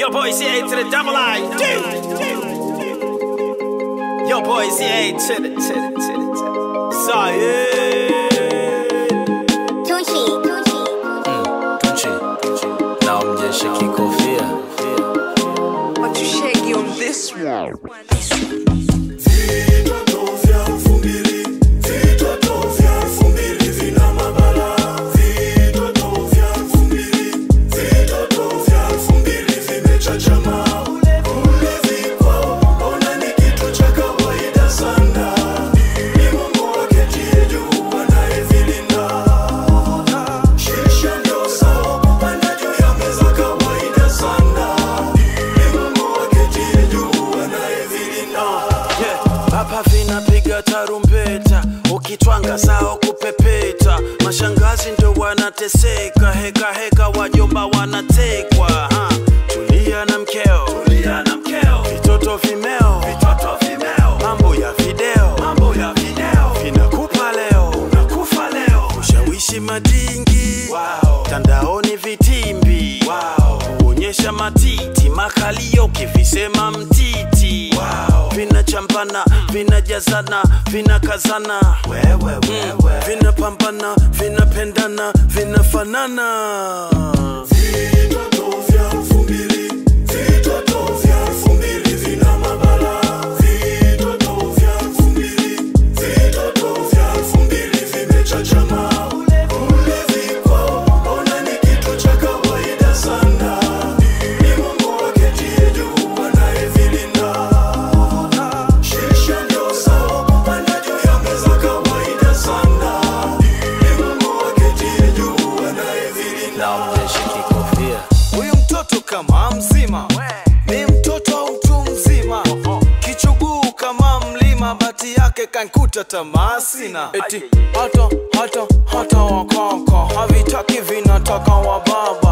Yo boy CA to the double I. Yo boy CA to the Tunchi. Now I'm just shaking kofia. But you shaky on this one. Hapa vinapiga tarumbeta, ukitwanga sao kupepeta. Mashangazi ndo wanateseka, heka wajomba wanatekwa. Tulia na mkeo, vitoto vimeo, mambo ya video, vinakupa leo, unakufa leo. Ushawishi madingi, tandaoni vitimbi, kuonyesha matiti, makalio kivisema mtiti. Vinachampana, vinajazana, vinakazana, vinapambana, vinapendana, vinafanana. Huyu mtoto kama mzima, mi mtoto au mtu mzima. Kichuguu kama mlima, bati yake kankuta tamaa sina. Eti hata wakaka havitaki, vinataka wababa.